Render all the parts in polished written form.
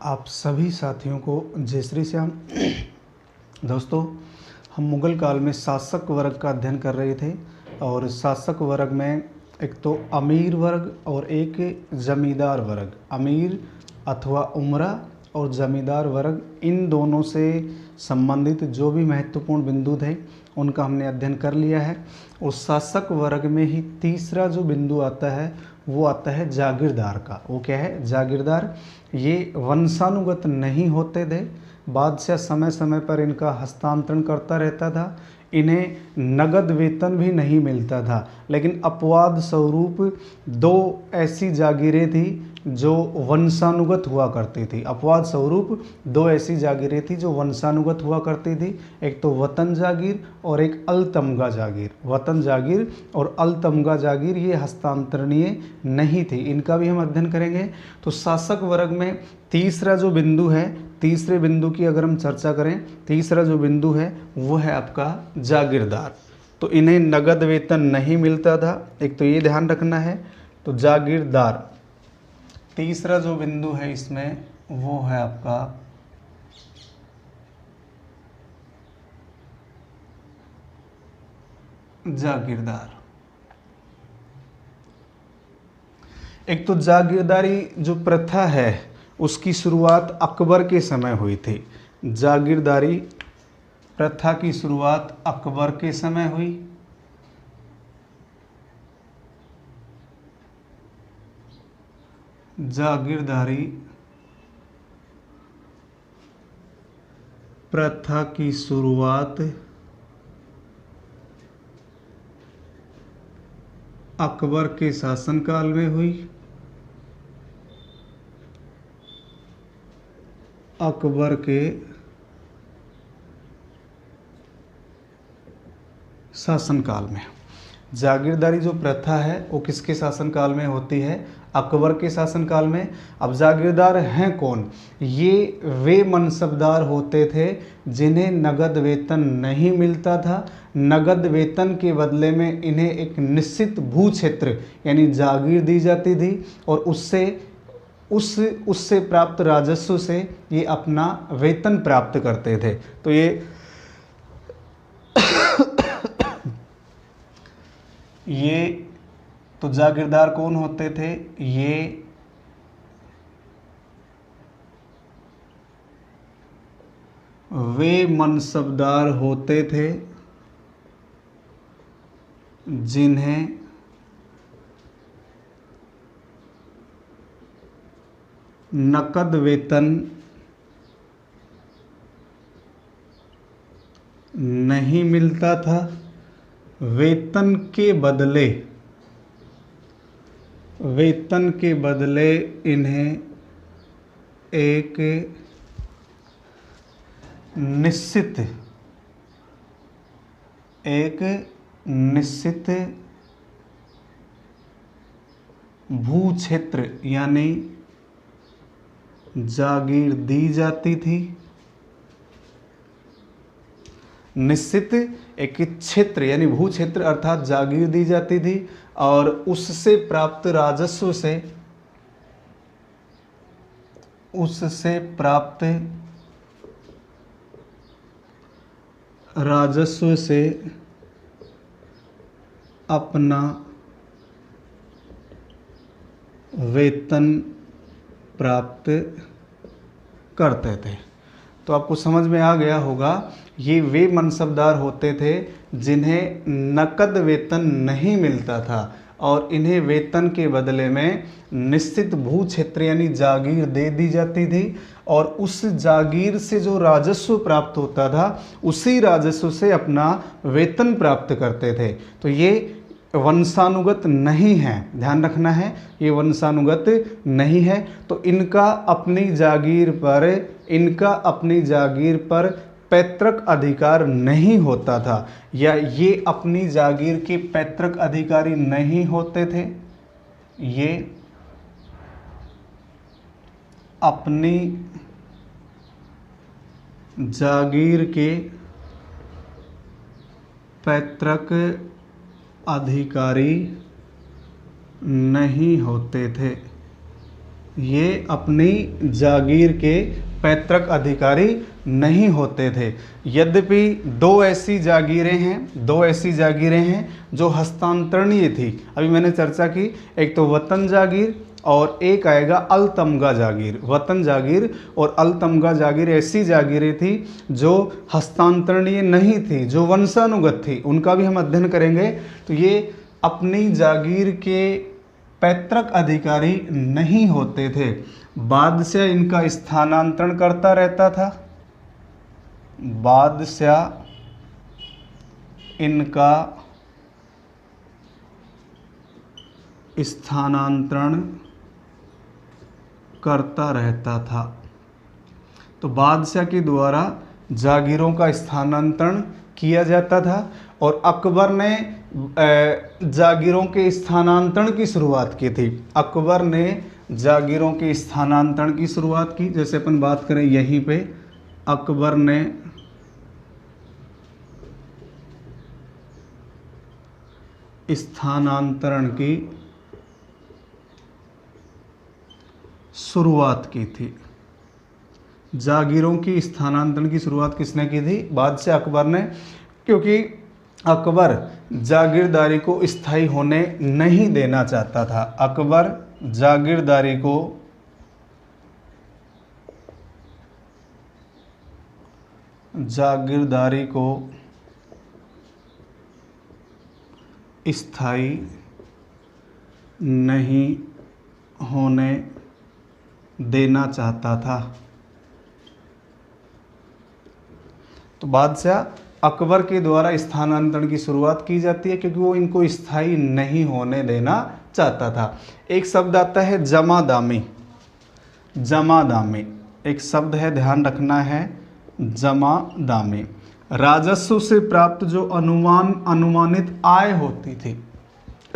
आप सभी साथियों को जय श्री श्याम। दोस्तों, हम मुगल काल में शासक वर्ग का अध्ययन कर रहे थे और शासक वर्ग में एक तो अमीर वर्ग और एक ज़मींदार वर्ग, अमीर अथवा उमरा और ज़मींदार वर्ग, इन दोनों से संबंधित जो भी महत्वपूर्ण बिंदु थे उनका हमने अध्ययन कर लिया है। उस शासक वर्ग में ही तीसरा जो बिंदु आता है वो आता है जागीरदार का। वो क्या है? जागीरदार। ये वंशानुगत नहीं होते थे, बादशाह समय समय पर इनका हस्तांतरण करता रहता था। इन्हें नगद वेतन भी नहीं मिलता था, लेकिन अपवाद स्वरूप दो ऐसी जागीरें थी जो वंशानुगत हुआ करती थी। अपवाद स्वरूप दो ऐसी जागीरें थी जो वंशानुगत हुआ करती थी, एक तो वतन जागीर और एक अलतमगा जागीर। वतन जागीर और अलतमगा जागीर ये हस्तांतरणीय नहीं थी, इनका भी हम अध्ययन करेंगे। तो शासक वर्ग में तीसरा जो बिंदु है, तीसरे बिंदु की अगर हम चर्चा करें, तीसरा जो बिंदु है वो है आपका जागीरदार। तो इन्हें नगद वेतन नहीं मिलता था, एक तो ये ध्यान रखना है। तो जागीरदार तीसरा जो बिंदु है इसमें वो है आपका जागीरदार। एक तो जागीरदारी जो प्रथा है उसकी शुरुआत अकबर के समय हुई थी। जागीरदारी प्रथा की शुरुआत अकबर के समय हुई। जागीरदारी प्रथा की शुरुआत अकबर के शासनकाल में हुई। अकबर के शासनकाल में जागीरदारी जो प्रथा है वो किसके शासनकाल में होती है? अकबर के शासनकाल में। अब जागीरदार हैं कौन? ये वे मनसबदार होते थे जिन्हें नगद वेतन नहीं मिलता था। नगद वेतन के बदले में इन्हें एक निश्चित भू क्षेत्र यानी जागीर दी जाती थी और उससे प्राप्त राजस्व से ये अपना वेतन प्राप्त करते थे। तो ये तो जागीरदार कौन होते थे? ये वे मनसबदार होते थे जिन्हें नकद वेतन नहीं मिलता था। वेतन के बदले इन्हें एक निश्चित भू क्षेत्र यानी जागीर दी जाती थी। निश्चित एक क्षेत्र यानी भू क्षेत्र अर्थात जागीर दी जाती थी और उससे प्राप्त राजस्व से अपना वेतन प्राप्त करते थे। तो आपको समझ में आ गया होगा, ये वे मनसबदार होते थे जिन्हें नकद वेतन नहीं मिलता था और इन्हें वेतन के बदले में निश्चित भू क्षेत्र यानी जागीर दे दी जाती थी और उस जागीर से जो राजस्व प्राप्त होता था उसी राजस्व से अपना वेतन प्राप्त करते थे। तो ये वंशानुगत नहीं है, ध्यान रखना है, ये वंशानुगत नहीं है। तो इनका अपनी जागीर पर पैतृक अधिकार नहीं होता था या ये अपनी जागीर के पैतृक अधिकारी नहीं होते थे। ये अपनी जागीर के पैतृक अधिकारी नहीं होते थे। ये अपनी जागीर के पैतृक अधिकारी नहीं होते थे। यद्यपि दो ऐसी जागीरें हैं जो हस्तांतरणीय थी। अभी मैंने चर्चा की, एक तो वतन जागीर और एक आएगा अलतमगा जागीर। वतन जागीर और अलतमगा जागीर ऐसी जागीरें थी जो हस्तांतरणीय नहीं थी, जो वंशानुगत थी, उनका भी हम अध्ययन करेंगे। तो ये अपनी जागीर के पैतृक अधिकारी नहीं होते थे। बादशाह इनका स्थानांतरण करता रहता था। बादशाह इनका स्थानांतरण करता रहता था। तो बादशाह के द्वारा जागीरों का स्थानांतरण किया जाता था और अकबर ने जागीरों के स्थानांतरण की शुरुआत की थी। अकबर ने जागीरों के स्थानांतरण की शुरुआत की। जैसे अपन बात करें यहीं पे, अकबर ने स्थानांतरण की शुरुआत की थी। जागीरों की स्थानांतरण की शुरुआत किसने की थी? बादशाह अकबर ने, क्योंकि अकबर जागीरदारी को स्थायी होने नहीं देना चाहता था। अकबर जागीरदारी को स्थायी नहीं होने देना चाहता था। तो बादशाह अकबर के द्वारा स्थानांतरण की शुरुआत की जाती है क्योंकि वो इनको स्थायी नहीं होने देना चाहता था। एक शब्द आता है जमादामी। जमादामी एक शब्द है, ध्यान रखना है, जमादामी। राजस्व से प्राप्त जो अनुमानित आय होती थी,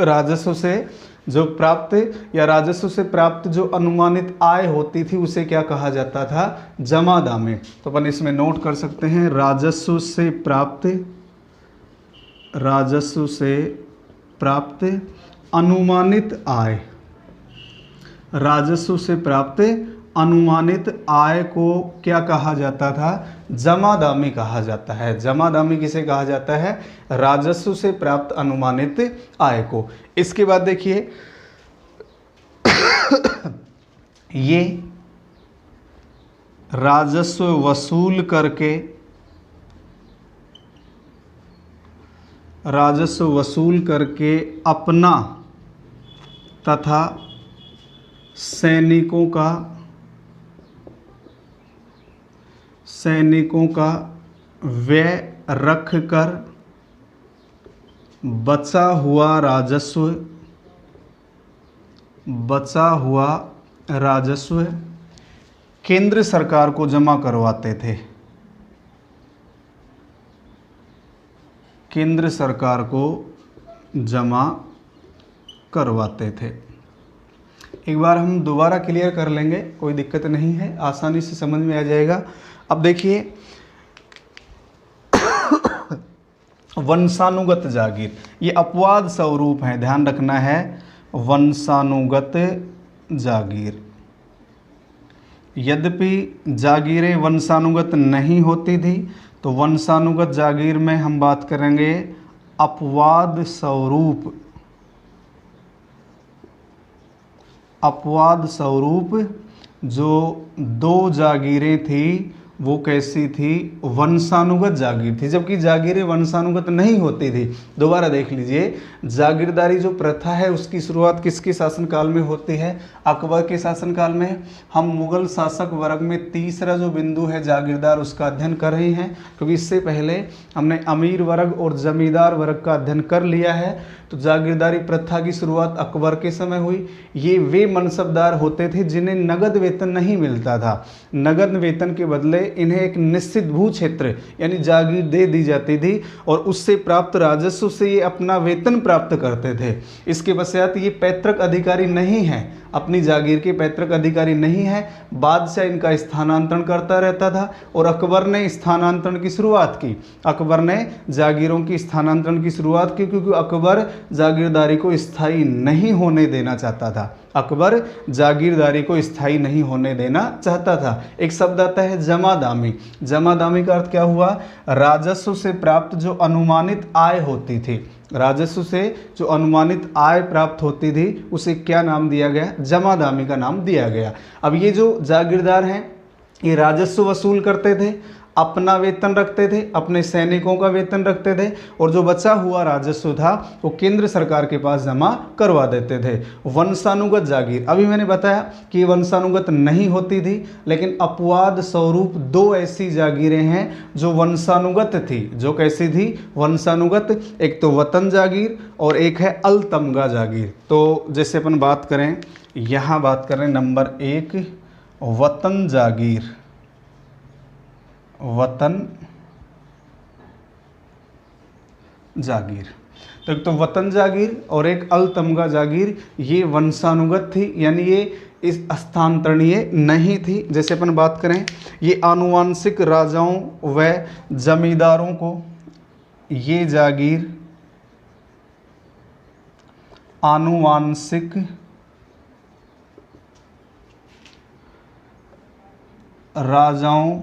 राजस्व से जो प्राप्त या राजस्व से प्राप्त जो अनुमानित आय होती थी उसे क्या कहा जाता था? जमादामी। तो अपन इसमें नोट कर सकते हैं, राजस्व से प्राप्त अनुमानित आय। राजस्व से प्राप्त अनुमानित आय को क्या कहा जाता था? जमादामी कहा जाता है। जमादामी किसे कहा जाता है? राजस्व से प्राप्त अनुमानित आय को। इसके बाद देखिए ये राजस्व वसूल करके अपना तथा सैनिकों का व्यय रख कर बचा हुआ राजस्व केंद्र सरकार को जमा करवाते थे। केंद्र सरकार को जमा करवाते थे। एक बार हम दोबारा क्लियर कर लेंगे, कोई दिक्कत नहीं है, आसानी से समझ में आ जाएगा। अब देखिए वंशानुगत जागीर, ये अपवाद स्वरूप है, ध्यान रखना है। वंशानुगत जागीर, यद्यपि जागीरें वंशानुगत नहीं होती थी, तो वंशानुगत जागीर में हम बात करेंगे अपवाद स्वरूप जो दो जागीरें थी वो कैसी थी? वंशानुगत जागीर थी, जबकि जागीरें वंशानुगत नहीं होती थी। दोबारा देख लीजिए, जागीरदारी जो प्रथा है उसकी शुरुआत किसके शासनकाल में होती है? अकबर के शासनकाल में। हम मुगल शासक वर्ग में तीसरा जो बिंदु है जागीरदार, उसका अध्ययन कर रहे हैं, क्योंकि इससे पहले हमने अमीर वर्ग और जमींदार वर्ग का अध्ययन कर लिया है। तो जागीरदारी प्रथा की शुरुआत अकबर के समय हुई। ये वे मनसबदार होते थे जिन्हें नगद वेतन नहीं मिलता था। नगद वेतन के बदले इन्हें एक निश्चित भू क्षेत्र यानी जागीर दे दी जाती थी और उससे प्राप्त राजस्व से ये अपना वेतन प्राप्त करते थे। इसके पश्चात ये पैतृक अधिकारी नहीं है, अपनी जागीर के पैतृक अधिकारी नहीं है। बादशाह इनका स्थानांतरण करता रहता था और अकबर ने स्थानांतरण की शुरुआत की। अकबर ने जागीरों की स्थानांतरण की शुरुआत की क्योंकि अकबर जागीरदारी को स्थायी नहीं होने देना चाहता था। अकबर जागीरदारी को स्थायी नहीं होने देना चाहता था। एक शब्द आता है जमादामी। जमादामी का अर्थ क्या हुआ? राजस्व से प्राप्त जो अनुमानित आय होती थी, राजस्व से जो अनुमानित आय प्राप्त होती थी उसे क्या नाम दिया गया? जमादामी का नाम दिया गया। अब ये जो जागीरदार हैं ये राजस्व वसूल करते थे, अपना वेतन रखते थे, अपने सैनिकों का वेतन रखते थे, और जो बचा हुआ राजस्व था वो केंद्र सरकार के पास जमा करवा देते थे। वंशानुगत जागीर, अभी मैंने बताया कि वंशानुगत नहीं होती थी, लेकिन अपवाद स्वरूप दो ऐसी जागीरें हैं जो वंशानुगत थी। जो कैसी थी? वंशानुगत। एक तो वतन जागीर और एक है अलतमगा जागीर। तो जैसे अपन बात करें, यहाँ बात करें नंबर 1 वतन जागीर। वतन जागीर, तो एक तो वतन जागीर और एक अलतमगा जागीर, ये वंशानुगत थी, यानी ये इस स्थानांतरणीय नहीं थी। जैसे अपन बात करें, ये आनुवांशिक राजाओं व जमींदारों को ये जागीर आनुवांशिक राजाओं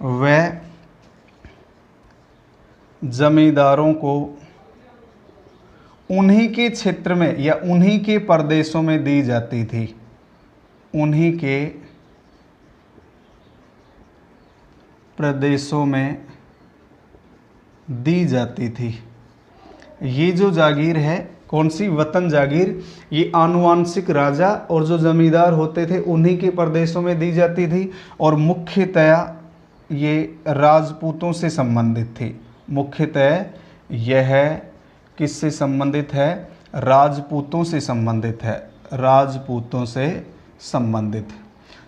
व जमींदारों को उन्हीं के क्षेत्र में या उन्हीं के प्रदेशों में दी जाती थी। उन्हीं के प्रदेशों में दी जाती थी। ये जो जागीर है कौन सी? वतन जागीर। ये आनुवांशिक राजा और जो जमींदार होते थे उन्हीं के प्रदेशों में दी जाती थी, और मुख्यतया ये राजपूतों से संबंधित थी। मुख्यतः यह किससे संबंधित है? राजपूतों से संबंधित है। राजपूतों से संबंधित।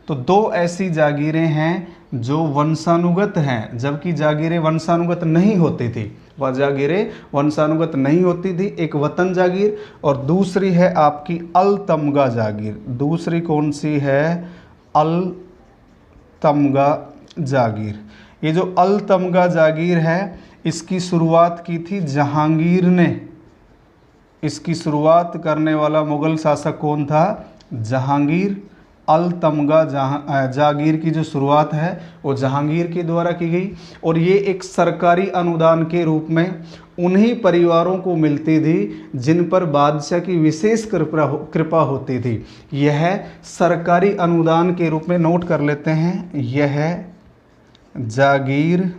तो दो ऐसी जागीरें हैं जो वंशानुगत हैं, जबकि जागीरें वंशानुगत नहीं होती थी। वह जागीरें वंशानुगत नहीं होती थी। एक वतन जागीर और दूसरी है आपकी अलतमगा जागीर। दूसरी कौन सी है? अलतमगा जागीर। ये जो अलतमगा जागीर है इसकी शुरुआत की थी जहांगीर ने। इसकी शुरुआत करने वाला मुगल शासक कौन था? जहांगीर। अलतमगा जागीर की जो शुरुआत है वो जहांगीर के द्वारा की गई, और ये एक सरकारी अनुदान के रूप में उन्हीं परिवारों को मिलती थी जिन पर बादशाह की विशेष कृपा होती थी। यह सरकारी अनुदान के रूप में नोट कर लेते हैं। यह जागीर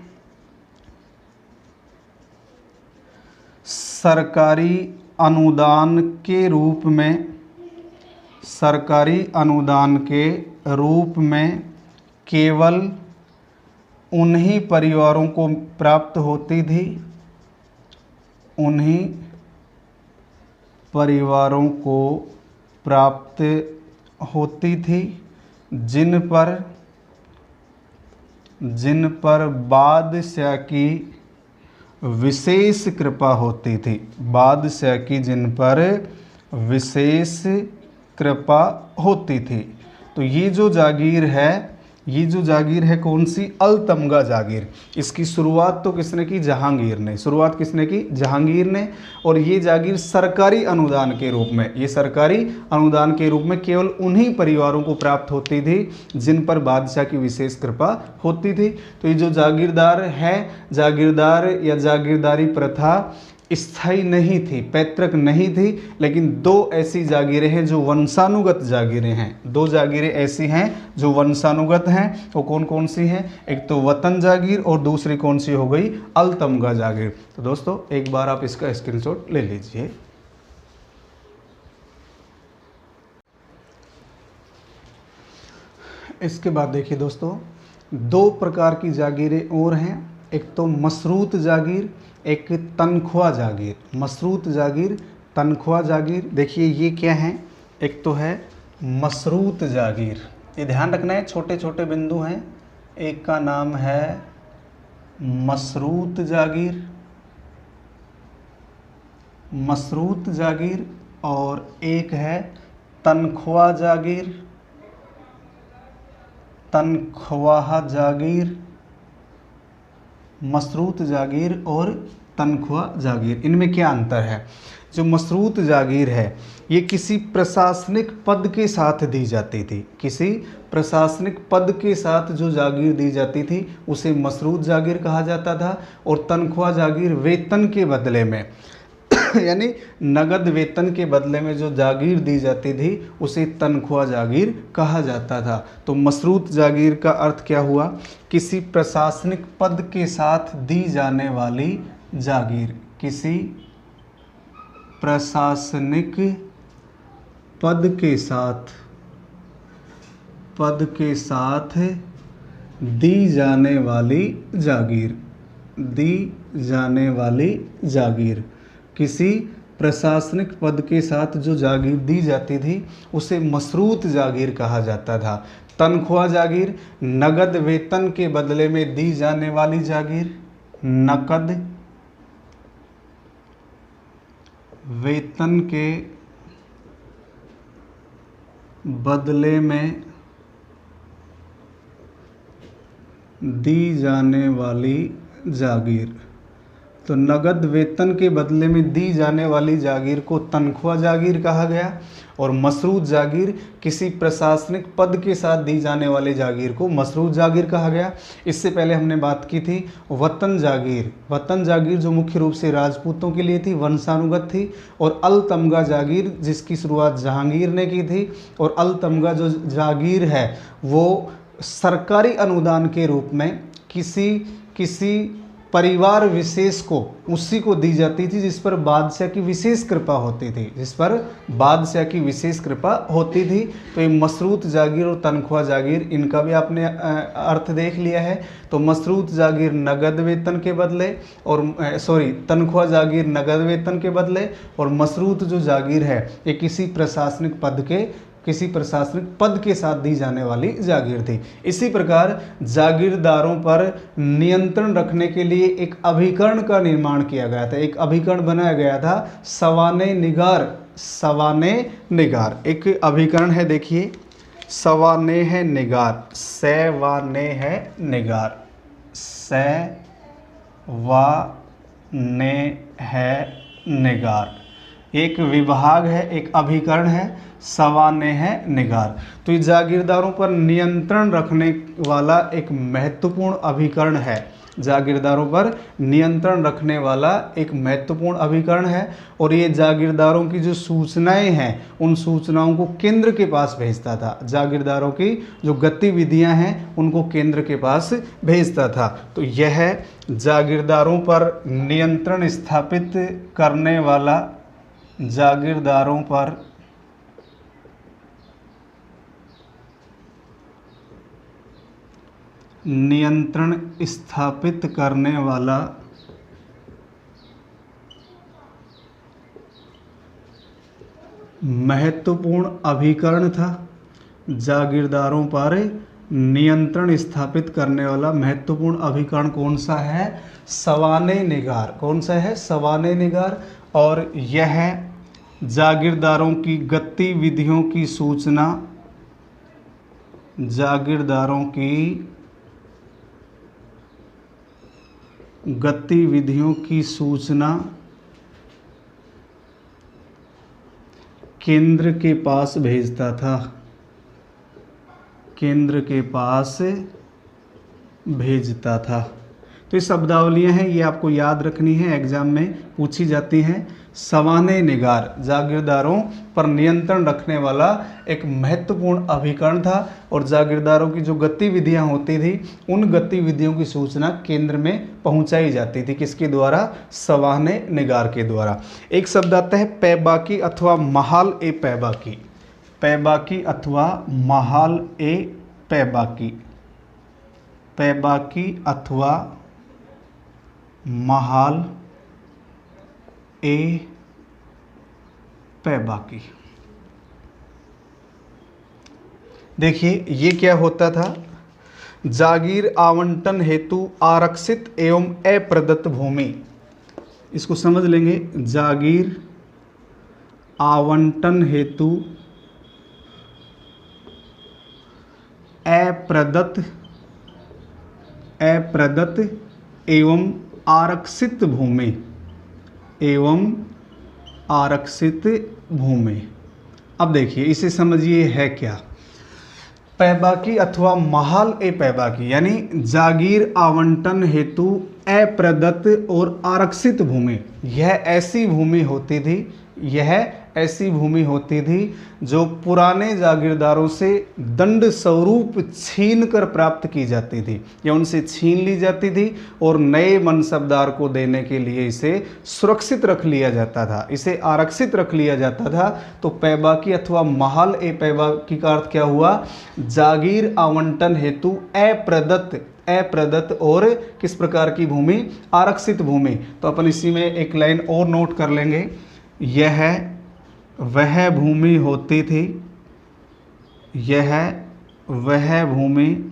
सरकारी अनुदान के रूप में, सरकारी अनुदान के रूप में केवल उन्हीं परिवारों को प्राप्त होती थी, उन्हीं परिवारों को प्राप्त होती थी जिन पर बादशाह की विशेष कृपा होती थी। बादशाह की जिन पर विशेष कृपा होती थी। तो ये जो जागीर है कौन सी? अलतमगा जागीर। इसकी शुरुआत तो किसने की? जहांगीर ने। शुरुआत किसने की? जहांगीर ने। और ये जागीर सरकारी अनुदान के रूप में, ये सरकारी अनुदान के रूप में केवल उन्हीं परिवारों को प्राप्त होती थी जिन पर बादशाह की विशेष कृपा होती थी। तो ये जो जागीरदार है, जागीरदार या जागीरदारी प्रथा स्थायी नहीं थी, पैतृक नहीं थी, लेकिन दो ऐसी जागीरें हैं जो वंशानुगत जागीरें हैं। दो जागीरें ऐसी हैं जो वंशानुगत हैं। वो कौन कौन सी हैं? एक तो वतन जागीर और दूसरी कौन सी हो गई? अलतमगा जागीर। तो दोस्तों एक बार आप इसका स्क्रीनशॉट ले लीजिए। इसके बाद देखिए दोस्तों, दो प्रकार की जागीरें और हैं। एक तो मशरूत जागीर, एक तनख्वाह जागीर। मशरूत जागीर, तनख्वाह जागीर। देखिए ये क्या है? एक तो है मशरूत जागीर। ये ध्यान रखना है, छोटे छोटे बिंदु हैं। एक का नाम है मशरूत जागीर, मशरूत जागीर, और एक है तनख्वाह जागीर, तनख्वाह जागीर, मशरूत जागीर और तनख्वाह जागीर। इनमें क्या अंतर है? जो मशरूत जागीर है ये किसी प्रशासनिक पद के साथ दी जाती थी, किसी प्रशासनिक पद के साथ जो जागीर दी जाती थी उसे मशरूत जागीर कहा जाता था। और तनख्वाह जागीर वेतन के बदले में यानी नगद वेतन के बदले में जो जागीर दी जाती थी उसे तनख्वाह जागीर कहा जाता था। तो मशरूत जागीर का अर्थ क्या हुआ? किसी प्रशासनिक पद के साथ दी जाने वाली जागीर, किसी प्रशासनिक पद के साथ दी जाने वाली जागीर, दी जाने वाली जागीर, किसी प्रशासनिक पद के साथ जो जागीर दी जाती थी उसे मशरूत जागीर कहा जाता था। तनख्वाह जागीर नगद वेतन के बदले में दी जाने वाली जागीर, नकद वेतन के बदले में दी जाने वाली जागीर। तो नगद वेतन के बदले में दी जाने वाली जागीर को तनख्वाह जागीर कहा गया और मशरूत जागीर किसी प्रशासनिक पद के साथ दी जाने वाली जागीर को मशरूत जागीर कहा गया। इससे पहले हमने बात की थी वतन जागीर। वतन जागीर जो मुख्य रूप से राजपूतों के लिए थी, वंशानुगत थी। और अल तमगा जागीर जिसकी शुरुआत जहांगीर ने की थी। और अल तमगा जो जागीर है वो सरकारी अनुदान के रूप में किसी परिवार विशेष को उसी को दी जाती थी जिस पर बादशाह की विशेष कृपा होती थी, जिस पर बादशाह की विशेष कृपा होती थी। तो ये मशरूत जागीर और तनख्वाह जागीर, इनका भी आपने अर्थ देख लिया है। तो मशरूत जागीर नगद वेतन के बदले और तनख्वाह जागीर नगद वेतन के बदले, और मशरूत जो जागीर है ये किसी प्रशासनिक पद के साथ दी जाने वाली जागीर थी। इसी प्रकार जागीरदारों पर नियंत्रण रखने के लिए एक अभिकरण का निर्माण किया गया था। एक अभिकरण बनाया गया था सवाने निगार। एक अभिकरण है, देखिए सवाने है निगार, सवाने है निगार, सवाने है निगार। एक विभाग है, एक अभिकरण है, सवाने है निगार। तो ये जागीरदारों पर नियंत्रण रखने वाला एक महत्वपूर्ण अभिकरण है। जागीरदारों पर नियंत्रण रखने वाला एक महत्वपूर्ण अभिकरण है। और ये जागीरदारों की जो सूचनाएं हैं उन सूचनाओं को केंद्र के पास भेजता था। जागीरदारों की जो गतिविधियां हैं उनको केंद्र के पास भेजता था। तो यह जागीरदारों पर नियंत्रण स्थापित करने वाला, जागीरदारों पर नियंत्रण स्थापित करने वाला महत्वपूर्ण अभिकरण था। जागीरदारों पर नियंत्रण स्थापित करने वाला महत्वपूर्ण अभिकरण कौन सा है? सवाने निगार। कौन सा है? सवाने निगार। और यह जागीरदारों की गतिविधियों की सूचना, जागीरदारों की गतिविधियों की सूचना केंद्र के पास भेजता था, केंद्र के पास भेजता था। तो ये शब्दावलियाँ हैं, ये आपको याद रखनी है, एग्जाम में पूछी जाती हैं। सवाने निगार जागीरदारों पर नियंत्रण रखने वाला एक महत्वपूर्ण अभिकरण था और जागीरदारों की जो गतिविधियां होती थी उन गतिविधियों की सूचना केंद्र में पहुंचाई जाती थी। किसके द्वारा? सवाने निगार के द्वारा। एक शब्द आता है पैबाकी अथवा महाल ए पैबाकी। पैबाकी अथवा महाल ए पैबाकी। पैबाकी अथवा महाल ए पैबाकी। देखिए ये क्या होता था? जागीर आवंटन हेतु आरक्षित एवं अप्रदत्त भूमि। इसको समझ लेंगे। जागीर आवंटन हेतु अप्रदत्त एवं आरक्षित भूमि। एवं आरक्षित भूमि। अब देखिए इसे समझिए है क्या। पैबाकी अथवा महाल ए पैबाकी यानी जागीर आवंटन हेतु अप्रदत्त और आरक्षित भूमि, यह ऐसी भूमि होती थी, यह ऐसी भूमि होती थी जो पुराने जागीरदारों से दंड स्वरूप छीन कर प्राप्त की जाती थी या उनसे छीन ली जाती थी और नए मनसबदार को देने के लिए इसे सुरक्षित रख लिया जाता था, इसे आरक्षित रख लिया जाता था। तो पैबाकी अथवा महाल ए पैबाकी का अर्थ क्या हुआ? जागीर आवंटन हेतु अप्रदत्त और किस प्रकार की भूमि? आरक्षित भूमि। तो अपन इसी में एक लाइन और नोट कर लेंगे, यह वह भूमि होती थी, यह वह भूमि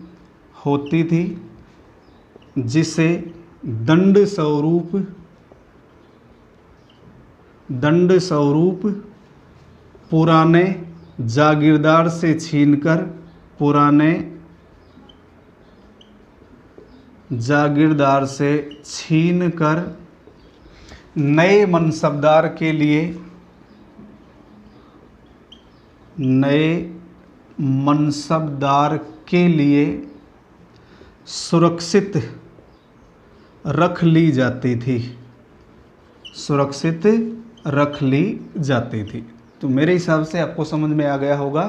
होती थी जिसे दंड स्वरूप पुराने जागीरदार से छीनकर, पुराने जागीरदार से छीनकर नए मनसबदार के लिए, नए मनसबदार के लिए सुरक्षित रख ली जाती थी, सुरक्षित रख ली जाती थी। तो मेरे हिसाब से आपको समझ में आ गया होगा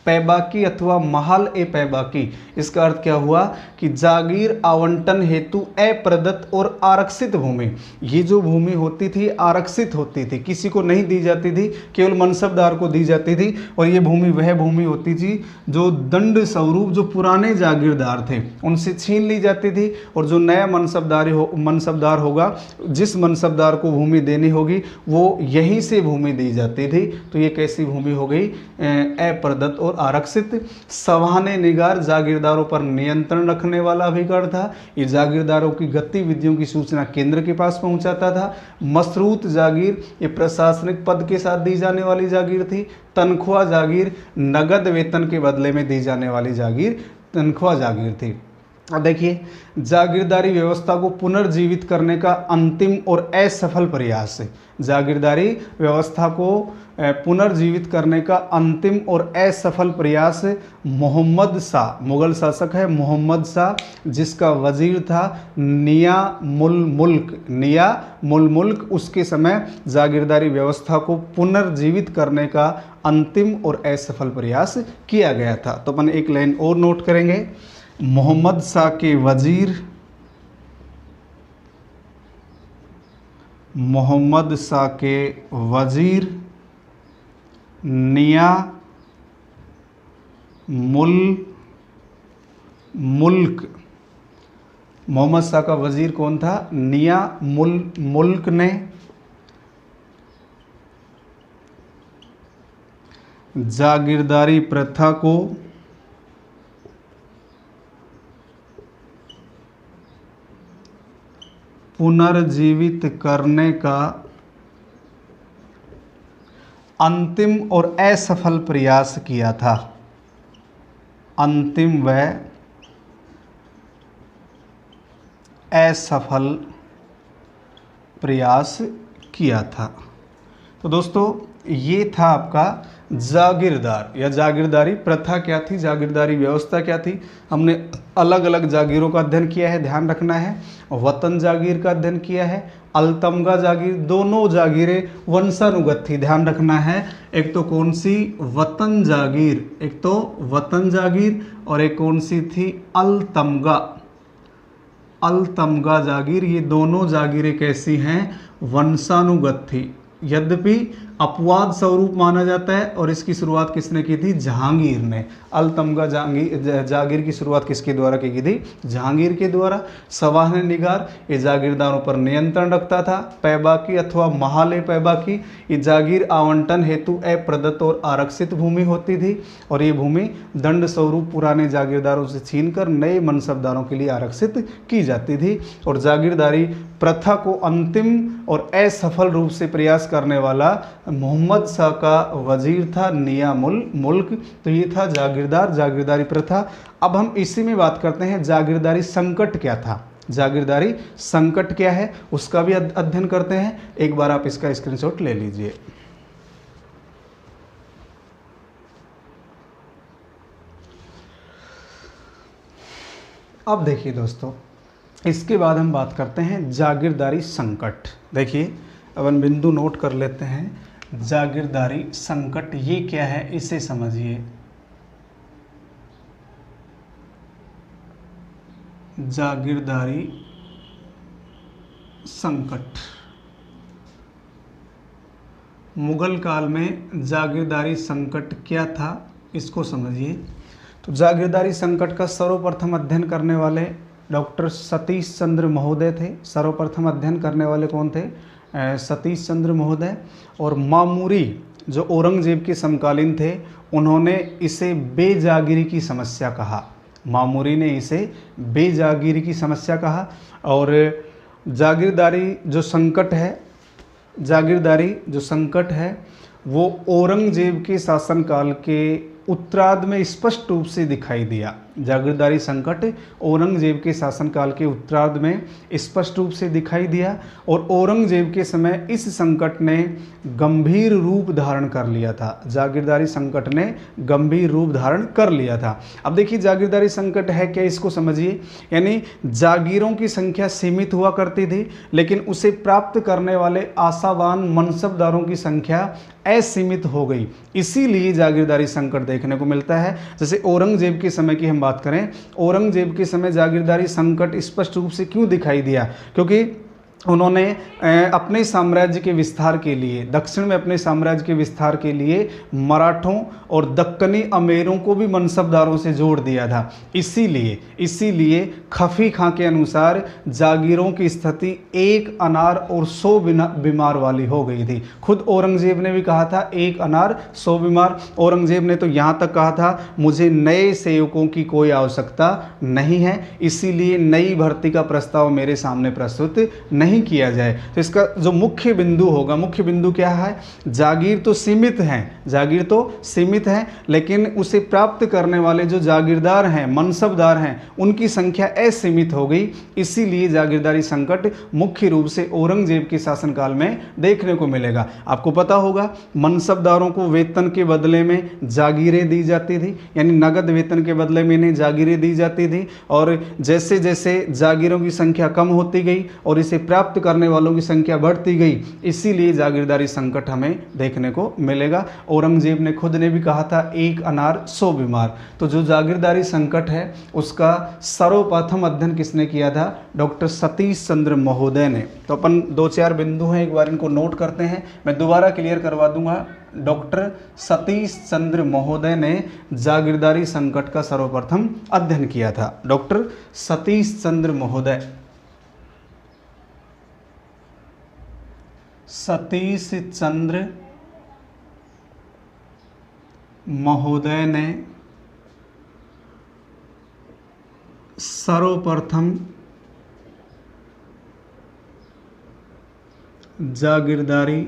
पैबाकी अथवा महाल ए पैबाकी, इसका अर्थ क्या हुआ कि जागीर आवंटन हेतु अप्रदत्त और आरक्षित भूमि। ये जो भूमि होती थी आरक्षित होती थी, किसी को नहीं दी जाती थी, केवल मनसबदार को दी जाती थी। और ये भूमि वह भूमि होती थी जो दंड स्वरूप जो पुराने जागीरदार थे उनसे छीन ली जाती थी, और जो नया मनसबदार होगा, जिस मनसबदार को भूमि देनी होगी वो यहीं से भूमि दी जाती थी। तो ये कैसी भूमि हो गई? अप्रदत्त और आरक्षित। सवाहने निगार जागीरदारों पर नियंत्रण रखने वाला अधिकार था, ये जागीरदारों की गतिविधियों की सूचना केंद्र के पास पहुंचाता था। मसरूत जागीर ये प्रशासनिक पद के साथ दी जाने वाली जागीर थी। तनख्वाह जागीर नगद वेतन के बदले में दी जाने वाली जागीर तनख्वाह जागीर थी। अब देखिए जागीरदारी व्यवस्था को पुनर्जीवित करने का अंतिम और असफल प्रयास, जागीरदारी व्यवस्था को पुनर्जीवित करने का अंतिम और असफल प्रयास मोहम्मद शाह, मुगल शासक है मोहम्मद शाह, जिसका वजीर था नियामुल मुल्क, उसके समय जागीरदारी व्यवस्था को पुनर्जीवित करने का अंतिम और असफल प्रयास किया गया था। तो अपन एक लाइन और नोट करेंगे, मोहम्मद शाह के वजीर, मोहम्मद शाह के वजीर मुल्क, मोहम्मद शाह का वजीर कौन था? मुल्क ने जागीरदारी प्रथा को पुनर्जीवित करने का अंतिम और असफल प्रयास किया था, अंतिम व असफल प्रयास किया था। तो दोस्तों ये था आपका जागीरदार या जागीरदारी प्रथा क्या थी, जागीरदारी व्यवस्था क्या थी। हमने अलग अलग जागीरों का अध्ययन किया है, ध्यान रखना है। वतन जागीर का अध्ययन किया है, अलतमगा जागीर, दोनों जागीरें वंशानुगत थी, ध्यान रखना है। एक तो कौन सी? वतन जागीर, एक तो वतन जागीर और एक कौन सी थी? अलतमगा जागीर। ये दोनों जागीरें कैसी हैं? वंशानुगत थी। यद्यपि अपवाद स्वरूप माना जाता है और इसकी शुरुआत किसने की थी? जहांगीर ने। अलतमगा जागीर की शुरुआत किसके द्वारा की थी? जहांगीर के द्वारा। सवाहने निगार ये जागीरदारों पर नियंत्रण रखता था। पैबाकी अथवा महाल पैबाकी ये जागीर आवंटन हेतु अप्रदत्त और आरक्षित भूमि होती थी और ये भूमि दंड स्वरूप पुराने जागीरदारों से छीनकर नए मनसबदारों के लिए आरक्षित की जाती थी। और जागीरदारी प्रथा को अंतिम और असफल रूप से प्रयास करने वाला मोहम्मद शाह का वजीर था नियामुल मुल्क। तो ये था जागीरदारी प्रथा। अब हम इसी में बात करते हैं जागीरदारी संकट क्या था। जागीरदारी संकट क्या है उसका भी अध्ययन करते हैं। एक बार आप इसका स्क्रीनशॉट ले लीजिए। अब देखिए दोस्तों, इसके बाद हम बात करते हैं जागीरदारी संकट। देखिए अपन बिंदु नोट कर लेते हैं। जागीरदारी संकट ये क्या है इसे समझिए। जागीरदारी संकट, मुगल काल में जागीरदारी संकट क्या था इसको समझिए। तो जागीरदारी संकट का सर्वप्रथम अध्ययन करने वाले डॉक्टर सतीश चंद्र महोदय थे। सर्वप्रथम अध्ययन करने वाले कौन थे? सतीश चंद्र महोदय। और मामूरी जो औरंगजेब के समकालीन थे उन्होंने इसे बेजागीरी की समस्या कहा। मामूरी ने इसे बेजागीरी की समस्या कहा। और जागीरदारी जो संकट है, जागीरदारी जो संकट है वो औरंगजेब के शासनकाल के उत्तरार्ध में स्पष्ट रूप से दिखाई दिया। जागीरदारी संकट औरंगजेब के शासनकाल के उत्तरार्ध में स्पष्ट रूप से दिखाई दिया और औरंगजेब के समय इस संकट ने गंभीर रूप धारण कर लिया था। जागीरदारी संकट ने गंभीर रूप धारण कर लिया था। अब देखिए जागीरदारी संकट है क्या इसको समझिए। यानी जागीरों की संख्या सीमित हुआ करती थी, लेकिन उसे प्राप्त करने वाले आशावान मनसबदारों की संख्या असीमित हो गई। इसीलिए जागीरदारी संकट देखने को मिलता है। जैसे औरंगजेब के समय की हम बात करें, औरंगजेब के समय जागीरदारी संकट स्पष्ट रूप से क्यों दिखाई दिया? क्योंकि उन्होंने अपने साम्राज्य के विस्तार के लिए, दक्षिण में अपने साम्राज्य के विस्तार के लिए मराठों और दक्कनी अमेरों को भी मनसबदारों से जोड़ दिया था। इसीलिए खफी खां के अनुसार जागीरों की स्थिति 1 अनार और 100 बीमार वाली हो गई थी। खुद औरंगजेब ने भी कहा था 1 अनार 100 बीमार। औरंगजेब ने तो यहाँ तक कहा था मुझे नए सेवकों की कोई आवश्यकता नहीं है, इसीलिए नई भर्ती का प्रस्ताव मेरे सामने प्रस्तुत नहीं किया जाए। तो इसका जो मुख्य बिंदु होगा, मुख्य बिंदु क्या है? जागीर तो सीमित हैं, जागीर तो सीमित है, लेकिन उसे प्राप्त करने वाले जो जागीरदार हैं, मनसबदार हैं, उनकी संख्या असीमित हो गई। इसीलिए जागीरदारी संकट मुख्य रूप से औरंगजेब के शासनकाल में देखने को मिलेगा। आपको पता होगा मनसबदारों को वेतन के बदले में जागीरें दी जाती थी, यानी नगद वेतन के बदले में इन्हें जागीरें दी जाती थी। और जैसे जैसे जागीरों की संख्या कम होती गई और इसे प्राप्त करने वालों की संख्या बढ़ती गई, इसीलिए जागीरदारी संकट हमें देखने को मिलेगा। औरंगजेब ने खुद ने भी कहा था 1 अनार 100 बीमार। तो जो जागीरदारी संकट है उसका सर्वप्रथम अध्ययन किसने किया था? डॉक्टर सतीश चंद्र महोदय ने। तो अपन 2-4 बिंदु हैं, एक बार इनको नोट करते हैं, मैं दोबारा क्लियर करवा दूंगा। डॉक्टर सतीश चंद्र महोदय ने जागीरदारी संकट का सर्वप्रथम अध्ययन किया था। डॉक्टर सतीश चंद्र महोदय, सतीश चंद्र महोदय ने सर्वप्रथम जागीरदारी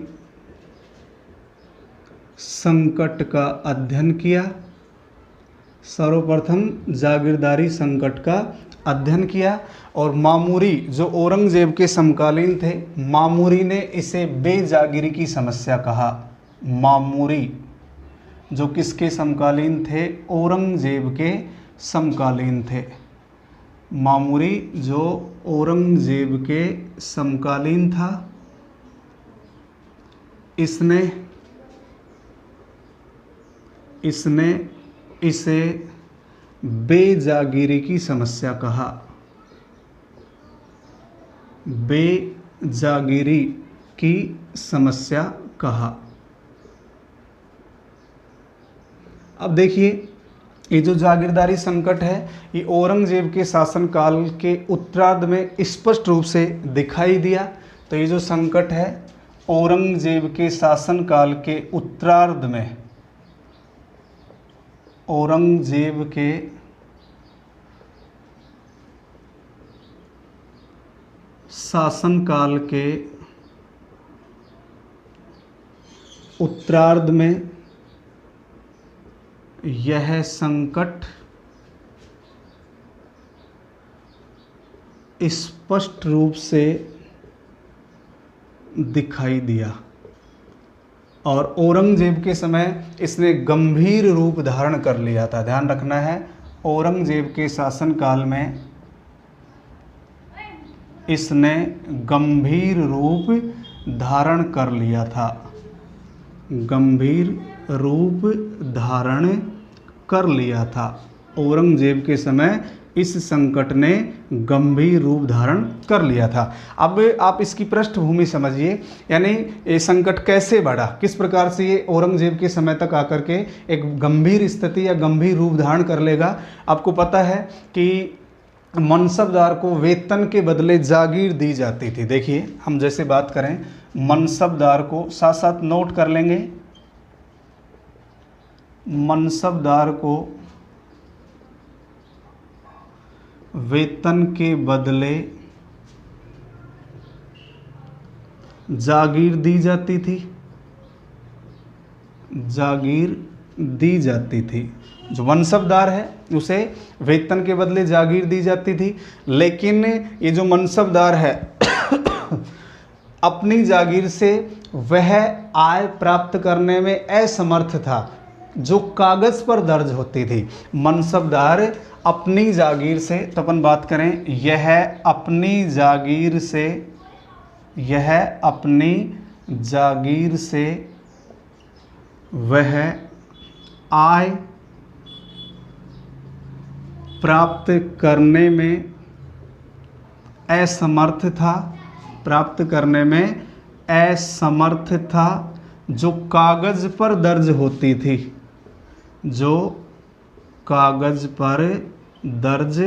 संकट का अध्ययन किया। सर्वप्रथम जागीरदारी संकट का अध्ययन किया और मामूरी जो औरंगजेब के समकालीन थे, मामूरी ने इसे बेजागीरी की समस्या कहा। मामूरी जो किसके समकालीन थे? औरंगजेब के समकालीन थे। मामूरी जो औरंगजेब के समकालीन था, इसने इसे बेजागीरी की समस्या कहा। बेजागीरी की समस्या कहा। अब देखिए ये जो जागीरदारी संकट है ये औरंगजेब के शासनकाल के उत्तरार्ध में स्पष्ट रूप से दिखाई दिया। तो ये जो संकट है औरंगजेब के शासनकाल के उत्तरार्ध में, औरंगजेब के शासनकाल के उत्तरार्ध में यह संकट स्पष्ट रूप से दिखाई दिया और औरंगजेब के समय इसने गंभीर रूप धारण कर लिया था। ध्यान रखना है, औरंगजेब के शासनकाल में इसने गंभीर रूप धारण कर लिया था। गंभीर रूप धारण कर लिया था। औरंगजेब के समय इस संकट ने गंभीर रूप धारण कर लिया था। अब आप इसकी पृष्ठभूमि समझिए, यानी ये संकट कैसे बढ़ा, किस प्रकार से ये औरंगजेब के समय तक आकर के एक गंभीर स्थिति या गंभीर रूप धारण कर लेगा। आपको पता है कि मनसबदार को वेतन के बदले जागीर दी जाती थी। देखिए, हम जैसे बात करें मनसबदार को, साथ साथ नोट कर लेंगे, मनसबदार को वेतन के बदले जागीर दी जाती थी, जागीर दी जाती थी। जो मनसबदार है उसे वेतन के बदले जागीर दी जाती थी, लेकिन ये जो मनसबदार है अपनी जागीर से वह आय प्राप्त करने में असमर्थ था जो कागज पर दर्ज होती थी। मनसबदार अपनी जागीर से, तो अपन बात करें यह अपनी जागीर से, यह अपनी जागीर से वह आय प्राप्त करने में असमर्थ था, प्राप्त करने में असमर्थ था जो कागज पर दर्ज होती थी, जो कागज पर दर्ज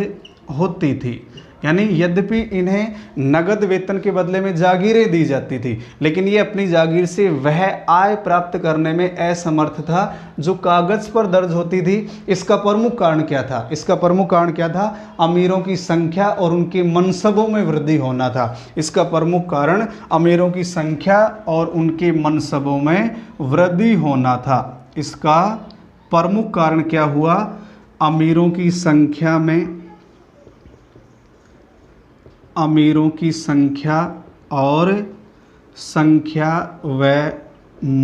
होती थी। यानी यद्यपि इन्हें नगद वेतन के बदले में जागीरें दी जाती थी, लेकिन ये अपनी जागीर से वह आय प्राप्त करने में असमर्थ था जो कागज पर दर्ज होती थी। इसका प्रमुख कारण क्या था? इसका प्रमुख कारण क्या था? अमीरों की संख्या और उनके मनसबों में वृद्धि होना था। इसका प्रमुख कारण अमीरों की संख्या और उनके मनसबों में वृद्धि होना था। इसका प्रमुख कारण क्या हुआ? अमीरों की संख्या में, अमीरों की संख्या और संख्या व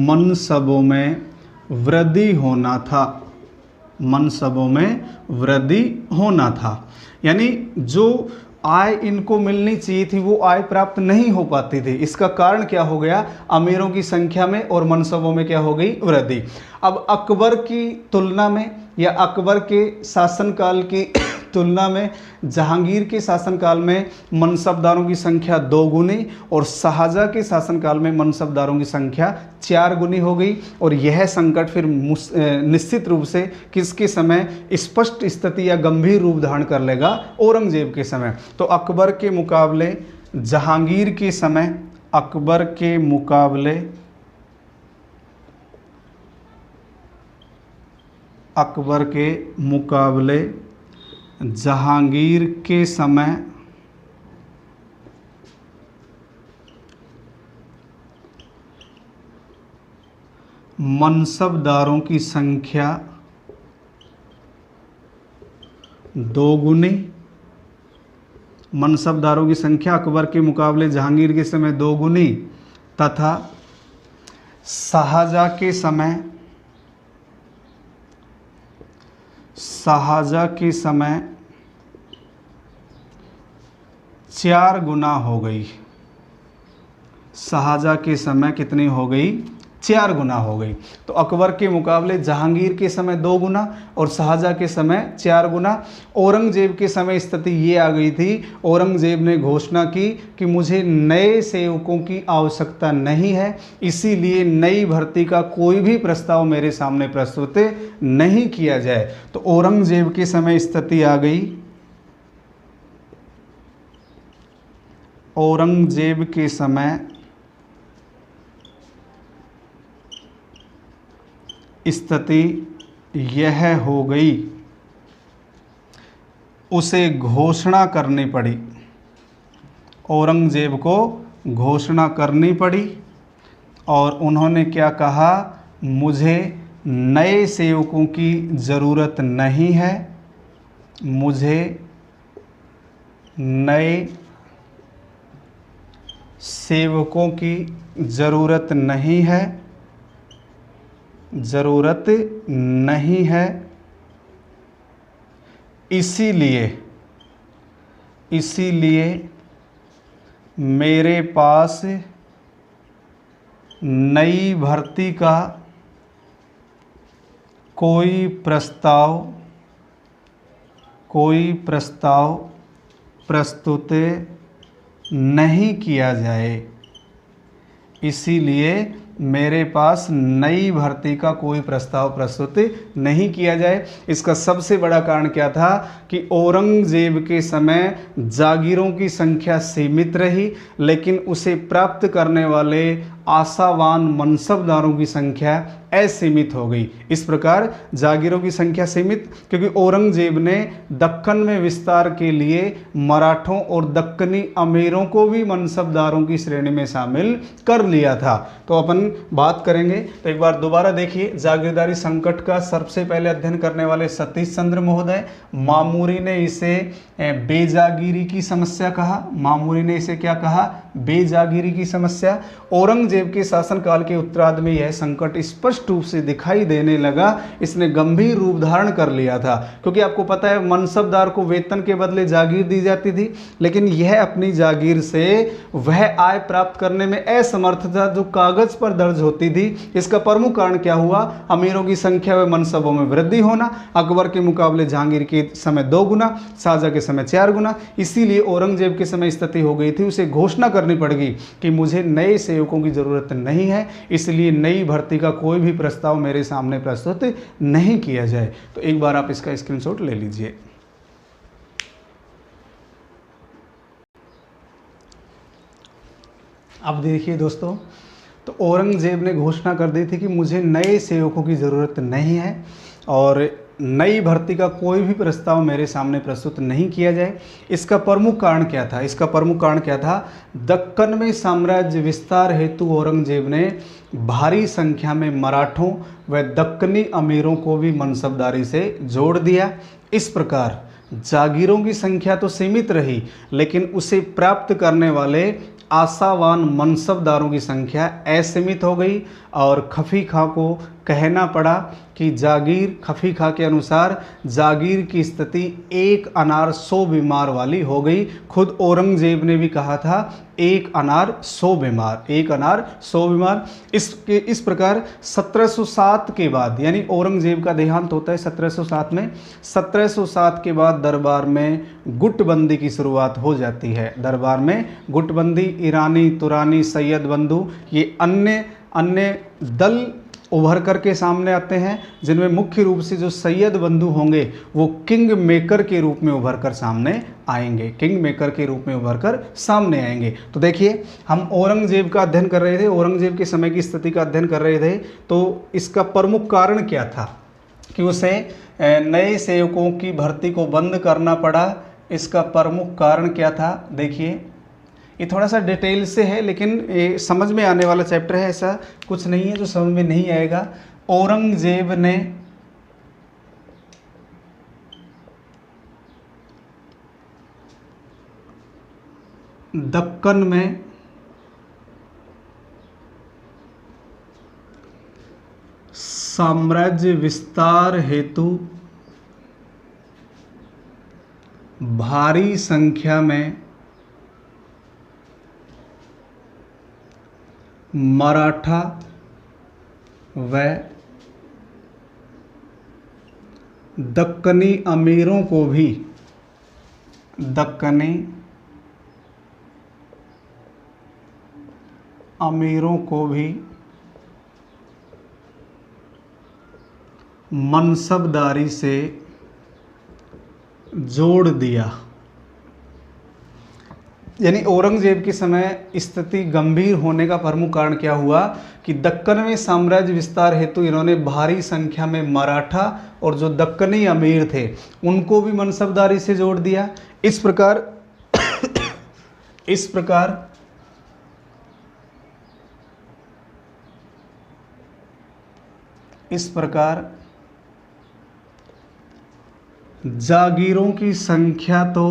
मनसबों में वृद्धि होना था, मनसबों में वृद्धि होना था। यानी जो आय इनको मिलनी चाहिए थी वो आय प्राप्त नहीं हो पाती थी। इसका कारण क्या हो गया? अमीरों की संख्या में और मनसबों में क्या हो गई? वृद्धि। अब अकबर की तुलना में या अकबर के शासनकाल की तुलना में जहांगीर के शासनकाल में मनसबदारों की संख्या 2 गुनी और शाहजहाँ के शासनकाल में मनसबदारों की संख्या 4 गुनी हो गई। और यह संकट फिर निश्चित रूप से किसके समय स्पष्ट स्थिति या गंभीर रूप धारण कर लेगा? औरंगजेब के समय। तो अकबर के मुकाबले जहांगीर के समय, अकबर के मुकाबले, अकबर के मुकाबले जहांगीर के समय मनसबदारों की संख्या 2 गुनी, मनसबदारों की संख्या अकबर के मुकाबले जहांगीर के समय 2 गुनी तथा शाहजहाँ के समय, शाहजहाँ के समय 4 गुना हो गई। शाहजहाँ के समय कितनी हो गई? 4 गुना हो गई। तो अकबर के मुकाबले जहांगीर के समय 2 गुना और शाहजहाँ के समय 4 गुना। औरंगजेब के समय स्थिति ये आ गई थी, औरंगजेब ने घोषणा की कि मुझे नए सेवकों की आवश्यकता नहीं है, इसीलिए नई भर्ती का कोई भी प्रस्ताव मेरे सामने प्रस्तुत नहीं किया जाए। तो औरंगजेब के समय स्थिति आ गई, औरंगजेब के समय स्थिति यह हो गई, उसे घोषणा करनी पड़ी, औरंगजेब को घोषणा करनी पड़ी। और उन्होंने क्या कहा? मुझे नए सेवकों की ज़रूरत नहीं है, मुझे नए सेवकों की ज़रूरत नहीं है, ज़रूरत नहीं है। इसीलिए मेरे पास नई भर्ती का कोई प्रस्ताव प्रस्तुत नहीं किया जाए। इसीलिए मेरे पास नई भर्ती का कोई प्रस्ताव प्रस्तुत नहीं किया जाए। इसका सबसे बड़ा कारण क्या था कि औरंगजेब के समय जागीरों की संख्या सीमित रही, लेकिन उसे प्राप्त करने वाले आशावान मनसबदारों की संख्या असीमित हो गई। इस प्रकार जागीरों की संख्या सीमित, क्योंकि औरंगजेब ने दक्कन में विस्तार के लिए मराठों और दक्कनी अमीरों को भी मनसबदारों की श्रेणी में शामिल कर लिया था। तो अपन बात करेंगे। तो एक बार दोबारा देखिए, जागीरदारी संकट का सबसे पहले अध्ययन करने वाले सतीश चंद्र महोदय, मामूरी ने इसे बेजागीरी की समस्या कहा। मामूरी ने इसे क्या कहा? बेजागीरी की समस्या। औरंगजेब के शासनकाल के उत्तरार्ध में यह संकट स्पष्ट रूप से दिखाई देने लगा। इसने गंभीर रूप धारण कर लिया था, क्योंकि आपको पता है मनसबदार को वेतन के बदले जागीर दी जाती थी, लेकिन यह अपनी जागीर से वह आय प्राप्त करने में असमर्थ था जो कागज पर दर्ज होती थी। इसका प्रमुख कारण क्या हुआ? अमीरों की संख्या व मनसबों में वृद्धि होना। अकबर के मुकाबले जहांगीर के समय 2 गुना, शाहजहां के समय 4 गुना। इसीलिए औरंगजेब के समय स्थिति हो गई थी, उसे घोषणा करनी पड़ेगी कि मुझे नए सेवकों की जरूरत नहीं है, इसलिए नई भर्ती का कोई भी प्रस्ताव मेरे सामने प्रस्तुत नहीं किया जाए। तो एक बार आप इसका स्क्रीनशॉट ले लीजिए। अब देखिए दोस्तों, तो औरंगजेब ने घोषणा कर दी थी कि मुझे नए सेवकों की ज़रूरत नहीं है और नई भर्ती का कोई भी प्रस्ताव मेरे सामने प्रस्तुत नहीं किया जाए। इसका प्रमुख कारण क्या था? इसका प्रमुख कारण क्या था? दक्कन में साम्राज्य विस्तार हेतु औरंगजेब ने भारी संख्या में मराठों व दक्कनी अमीरों को भी मनसबदारी से जोड़ दिया। इस प्रकार जागीरों की संख्या तो सीमित रही, लेकिन उसे प्राप्त करने वाले आशावान मनसबदारों की संख्या असीमित हो गई और खफी खां को कहना पड़ा कि जागीर, खफी खां के अनुसार जागीर की स्थिति 1 अनार 100 बीमार वाली हो गई। खुद औरंगजेब ने भी कहा था 1 अनार 100 बीमार, 1 अनार 100 बीमार। इस प्रकार 1707 के बाद, यानी औरंगजेब का देहांत होता है 1707 में, 1707 के बाद दरबार में गुटबंदी की शुरुआत हो जाती है। दरबार में गुटबंदी, ईरानी, तुरानी, सैयद बंधु, ये अन्य दल उभर कर के सामने आते हैं, जिनमें मुख्य रूप से जो सैयद बंधु होंगे वो किंग मेकर के रूप में उभर कर सामने आएंगे, किंग मेकर के रूप में उभर कर सामने आएंगे। तो देखिए, हम औरंगजेब का अध्ययन कर रहे थे, औरंगजेब के समय की स्थिति का अध्ययन कर रहे थे। तो इसका प्रमुख कारण क्या था कि उसे नए सेवकों की भर्ती को बंद करना पड़ा? इसका प्रमुख कारण क्या था? देखिए, ये थोड़ा सा डिटेल से है, लेकिन ये समझ में आने वाला चैप्टर है। ऐसा कुछ नहीं है जो समझ में नहीं आएगा। औरंगजेब ने दक्कन में साम्राज्य विस्तार हेतु भारी संख्या में मराठा व दक्कनी अमीरों को भी मनसबदारी से जोड़ दिया। यानी औरंगजेब के समय स्थिति गंभीर होने का प्रमुख कारण क्या हुआ कि दक्कन में साम्राज्य विस्तार हेतु इन्होंने भारी संख्या में मराठा और जो दक्कनी अमीर थे उनको भी मनसबदारी से जोड़ दिया। इस प्रकार जागीरों की संख्या तो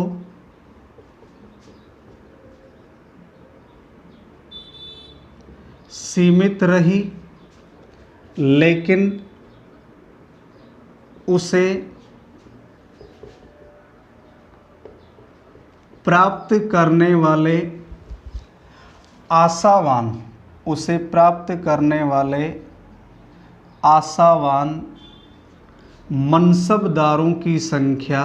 सीमित रही, लेकिन उसे प्राप्त करने वाले आशावान, उसे प्राप्त करने वाले आशावान मनसबदारों की संख्या,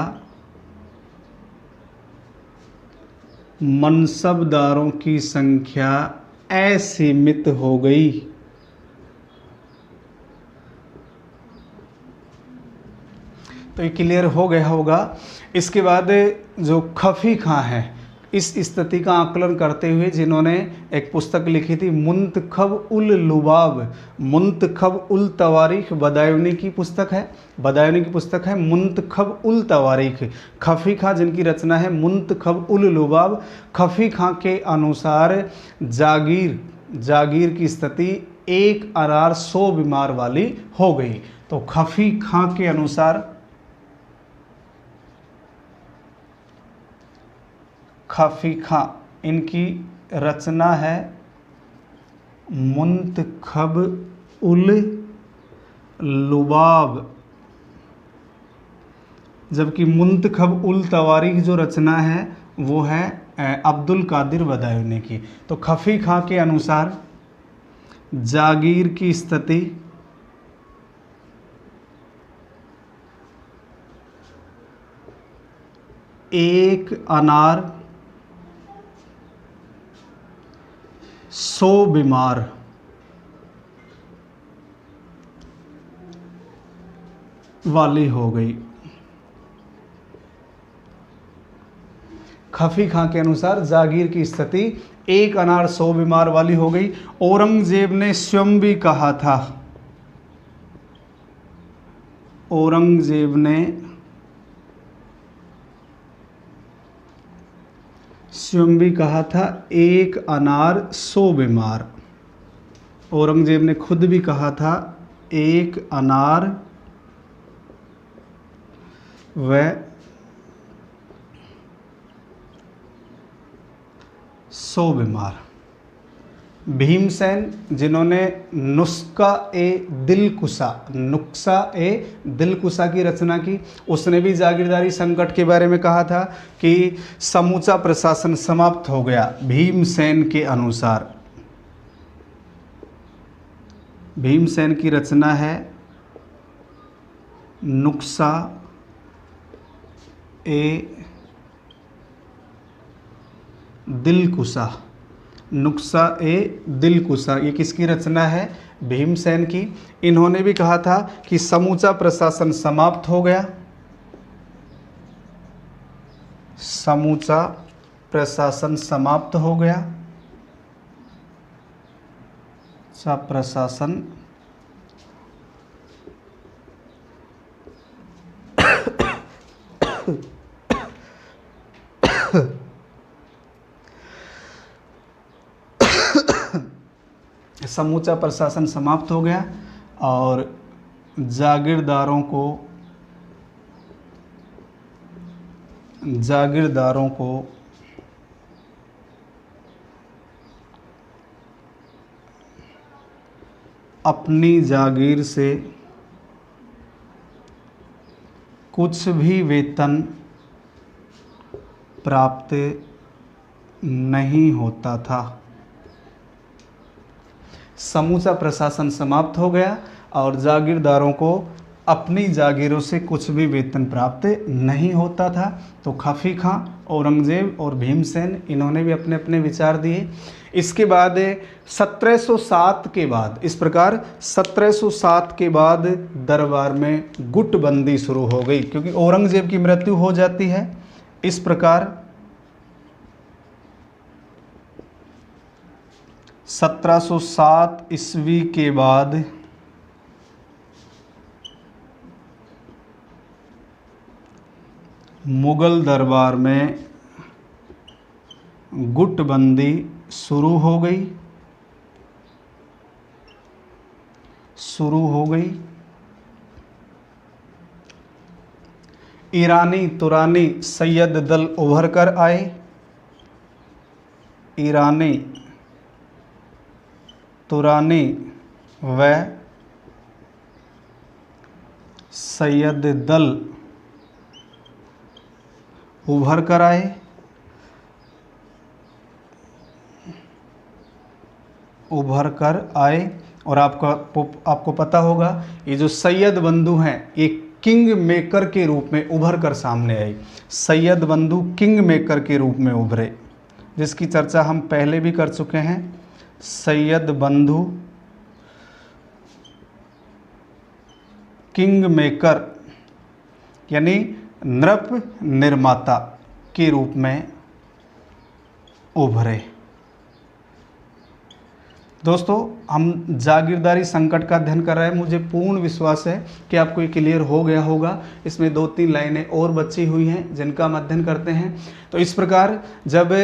मनसबदारों की संख्या असीमित हो गई। तो ये क्लियर हो गया होगा। इसके बाद जो खफी खां है, इस स्थिति का आकलन करते हुए जिन्होंने एक पुस्तक लिखी थी मुंतखब उल लुबाब, मुंतखब उल तवारीख, बदायूनी की पुस्तक है, बदायूनी की पुस्तक है मुंतखब उल तवारीख। खफी खां जिनकी रचना है मुंतखब उल लुबाब, खफी खां के अनुसार जागीर की स्थिति 1 अनार 100 बीमार वाली हो गई। तो खफी खां के अनुसार, खफी खां इनकी रचना है मुंतखब उल लुबाब, जबकि मुंतखब उल तवारीख जो रचना है वो है अब्दुल कादिर बदायूनी की। तो खफी खां के अनुसार जागीर की स्थिति 1 अनार 100 बीमार वाली हो गई। खफी खां के अनुसार जागीर की स्थिति 1 अनार 100 बीमार वाली हो गई। औरंगजेब ने स्वयं भी कहा था, औरंगजेब ने स्वयं भी कहा था 1 अनार 100 बीमार। औरंगजेब ने खुद भी कहा था 1 अनार व 100 बीमार। भीमसेन जिन्होंने नुस्खा ए दिलकुशा की रचना की, उसने भी जागीरदारी संकट के बारे में कहा था कि समूचा प्रशासन समाप्त हो गया। भीमसेन के अनुसार, भीमसेन की रचना है नुस्खा ए दिलकुशा, नुस्खा ए दिलकुशा, ये किसकी रचना है? भीमसेन की। इन्होंने भी कहा था कि समूचा प्रशासन समाप्त हो गया, समूचा प्रशासन समाप्त हो गया, सब प्रशासन समूचा प्रशासन समाप्त हो गया और जागीरदारों को अपनी जागीर से कुछ भी वेतन प्राप्त नहीं होता था। समूचा प्रशासन समाप्त हो गया और जागीरदारों को अपनी जागीरों से कुछ भी वेतन प्राप्त नहीं होता था। तो खफी खां, औरंगजेब और भीमसेन इन्होंने भी अपने अपने विचार दिए। इसके बाद 1707 के बाद, इस प्रकार 1707 के बाद दरबार में गुटबंदी शुरू हो गई, क्योंकि औरंगजेब की मृत्यु हो जाती है। इस प्रकार 1707 ईस्वी के बाद मुगल दरबार में गुटबंदी शुरू हो गई। ईरानी तुरानी सैयद दल उभर कर आए। ईरानी तुरानी व सैयद दल उभर कर आए। और आपको पता होगा ये जो सैयद बंधु हैं ये किंग मेकर के रूप में उभर कर सामने आए। सैयद बंधु किंग मेकर के रूप में उभरे, जिसकी चर्चा हम पहले भी कर चुके हैं। सैयद बंधु किंग मेकर यानी नृप निर्माता के रूप में उभरे। दोस्तों, हम जागीरदारी संकट का अध्ययन कर रहे हैं। मुझे पूर्ण विश्वास है कि आपको ये क्लियर हो गया होगा। इसमें 2-3 लाइनें और बची हुई हैं जिनका हम अध्ययन करते हैं। तो इस प्रकार जब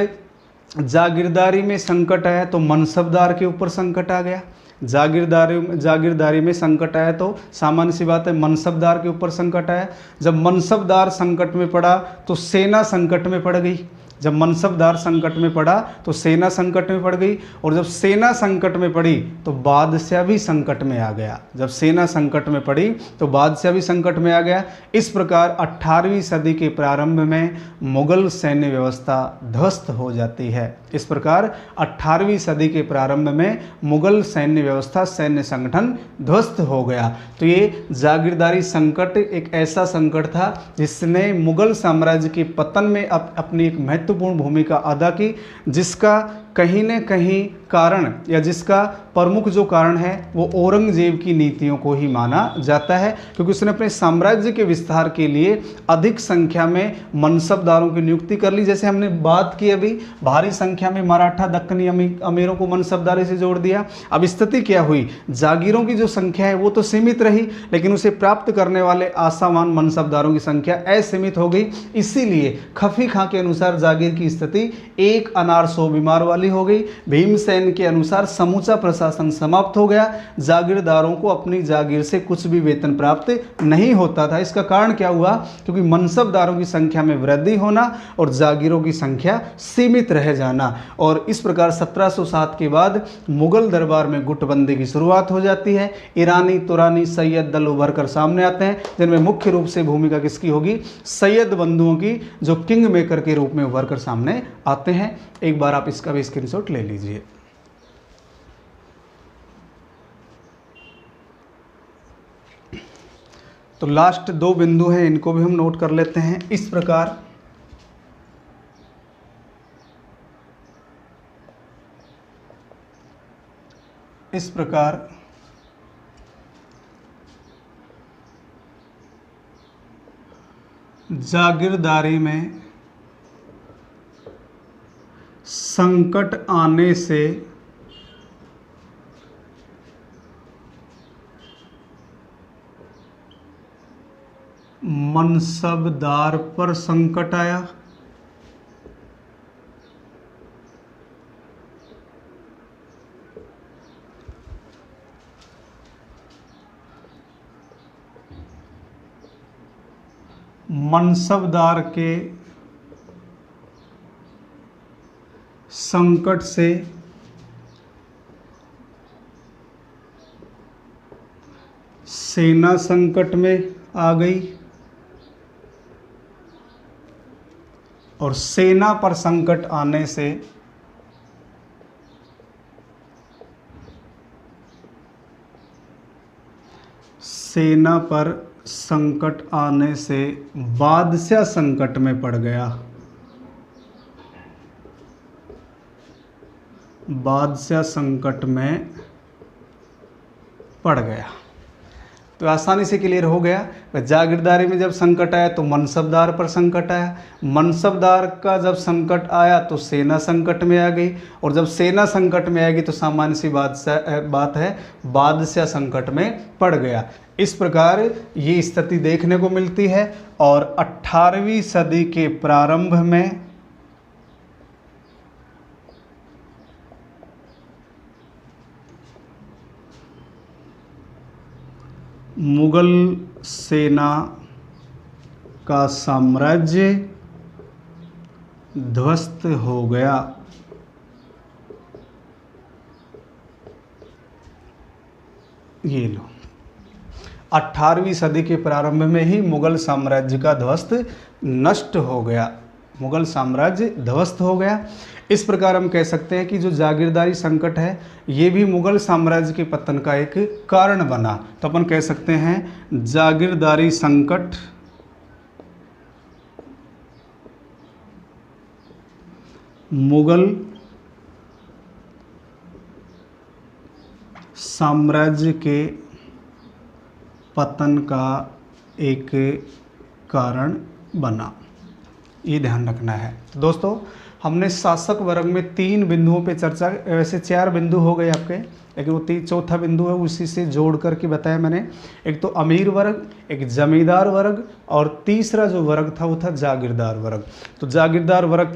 जागीरदारी में संकट आया तो मनसबदार के ऊपर संकट आ गया। जागीरदारी में संकट आया तो सामान्य सी बात है मनसबदार के ऊपर संकट आया। जब मनसबदार संकट में पड़ा तो सेना संकट में पड़ गई। जब मनसबदार संकट में पड़ा तो सेना संकट में पड़ गई, और जब सेना संकट में पड़ी तो बादशाह भी संकट में आ गया। जब सेना संकट में पड़ी तो बादशाह भी संकट में आ गया। इस प्रकार 18वीं सदी के प्रारंभ में मुगल सैन्य व्यवस्था ध्वस्त हो जाती है। इस प्रकार 18वीं सदी के प्रारंभ में मुगल सैन्य व्यवस्था, सैन्य संगठन ध्वस्त हो गया। तो ये जागीरदारी संकट एक ऐसा संकट था जिसने मुगल साम्राज्य के पतन में अपनी एक महत्वपूर्ण भूमिका अदा की, जिसका कहीं न कहीं कारण या जिसका प्रमुख जो कारण है वो औरंगजेब की नीतियों को ही माना जाता है, क्योंकि उसने अपने साम्राज्य के विस्तार के लिए अधिक संख्या में मनसबदारों की नियुक्ति कर ली। जैसे हमने बात की अभी, भारी संख्या में मराठा दक्कनी अमीरों को मनसबदारी से जोड़ दिया। अब स्थिति क्या हुई, जागीरों की जो संख्या है वो तो सीमित रही, लेकिन उसे प्राप्त करने वाले आसामान मनसबदारों की संख्या असीमित हो गई। इसीलिए खफी खां के अनुसार जागीर की स्थिति 1 अनार 100 बीमार वाली हो गई। भीमसेन के अनुसार समूचा प्रशासन समाप्त हो गया। जागीरदारों को अपनी जागीर से कुछ भी वेतन प्राप्त नहीं होता था। इसका कारण क्या हुआ, क्योंकि मनसबदारों की संख्या में वृद्धि होना और जागीरों की संख्या सीमित रह जाना। और इस प्रकार 1707 के बाद मुगल दरबार में गुटबंदी की शुरुआत हो जाती है। ईरानी तुरानी सैयद दल उभर कर सामने आते हैं, जिनमें मुख्य रूप से भूमिका किसकी होगी, सैयद बंधुओं की, जो किंग मेकर के रूप में उभर कर सामने आते हैं। एक बार आप इसका भी स्क्रीनशॉट ले लीजिए। तो लास्ट 2 बिंदु हैं, इनको भी हम नोट कर लेते हैं। इस प्रकार जागीरदारी में संकट आने से मनसबदार पर संकट आया। मनसबदार के संकट से सेना संकट में आ गई, और सेना पर संकट आने से बादशाह संकट में पड़ गया। बादशाह संकट में पड़ गया। तो आसानी से क्लियर हो गया। जागीरदारी में जब संकट आया तो मनसबदार पर संकट आया, मनसबदार का जब संकट आया तो सेना संकट में आ गई, और जब सेना संकट में आएगी तो सामान्य सी बात है बादशाह संकट में पड़ गया। इस प्रकार ये स्थिति देखने को मिलती है। और 18वीं सदी के प्रारंभ में मुगल सेना का साम्राज्य ध्वस्त हो गया। ये लो, 18वीं सदी के प्रारंभ में ही मुगल साम्राज्य का ध्वस्त नष्ट हो गया, मुगल साम्राज्य ध्वस्त हो गया। इस प्रकार हम कह सकते हैं कि जो जागीरदारी संकट है ये भी मुगल साम्राज्य के पतन का एक कारण बना। तो अपन कह सकते हैं जागीरदारी संकट मुगल साम्राज्य के पतन का एक कारण बना, ये ध्यान रखना है। तो दोस्तों हमने शासक वर्ग में 3 बिंदुओं पे चर्चा, वैसे 4 बिंदु हो गए आपके, लेकिन वो चौथा बिंदु है उसी से जोड़ करके बताया मैंने। एक तो अमीर वर्ग, एक जमींदार वर्ग, और तीसरा जो वर्ग था वो था जागीरदार वर्ग। तो जागीरदार वर्ग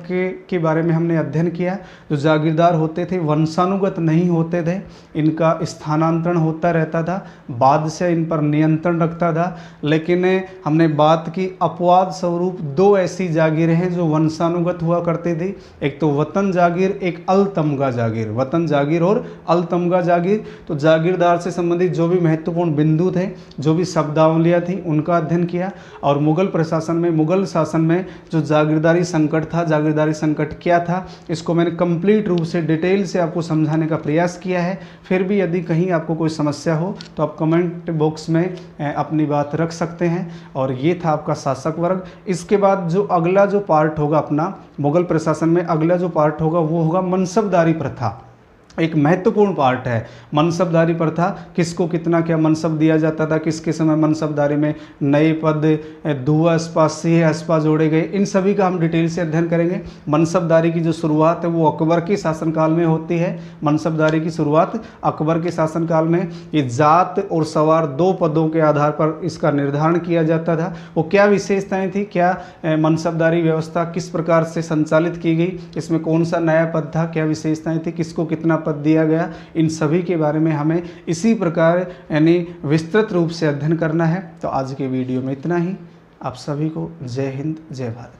के बारे में हमने अध्ययन किया। जो जागीरदार होते थे वंशानुगत नहीं होते थे, इनका स्थानांतरण होता रहता था, बादशाह इन पर नियंत्रण रखता था। लेकिन हमने बात की अपवाद स्वरूप 2 ऐसी जागीरें हैं जो वंशानुगत हुआ करते थे, एक तो वतन जागीर, एक अलतमगा जागीर। वतन जागीर और अलतमगा जागीर। तो जागीरदार से संबंधित जो भी महत्वपूर्ण बिंदु थे, जो भी शब्दावलियाँ थी, उनका अध्ययन किया। और मुगल प्रशासन में, मुगल शासन में जो जागीरदारी संकट था, जागीरदारी संकट क्या था, इसको मैंने कंप्लीट रूप से डिटेल से आपको समझाने का प्रयास किया है। फिर भी यदि कहीं आपको कोई समस्या हो तो आप कमेंट बॉक्स में अपनी बात रख सकते हैं। और ये था आपका शासक वर्ग। इसके बाद जो अगला जो पार्ट होगा अपना मुगल प्रशासन में, अगला जो पार्ट होगा वो होगा मनसबदारी प्रथा। एक महत्वपूर्ण पार्ट है मनसबदारी प्रथा। किसको कितना क्या मनसब दिया जाता था, किसके समय मनसबदारी में नए पद, दुआ अस्पा, सिंह अस्पा जोड़े गए, इन सभी का हम डिटेल से अध्ययन करेंगे। मनसबदारी की जो शुरुआत है वो अकबर के शासनकाल में होती है। मनसबदारी की शुरुआत अकबर के शासनकाल में। ये जात और सवार 2 पदों के आधार पर इसका निर्धारण किया जाता था। वो क्या विशेषताएँ थी, क्या मनसबदारी व्यवस्था किस प्रकार से संचालित की गई, इसमें कौन सा नया पद था, क्या विशेषताएँ थी, किसको कितना पद दिया गया, इन सभी के बारे में हमें इसी प्रकार यानी विस्तृत रूप से अध्ययन करना है। तो आज के वीडियो में इतना ही। आप सभी को जय हिंद, जय भारत।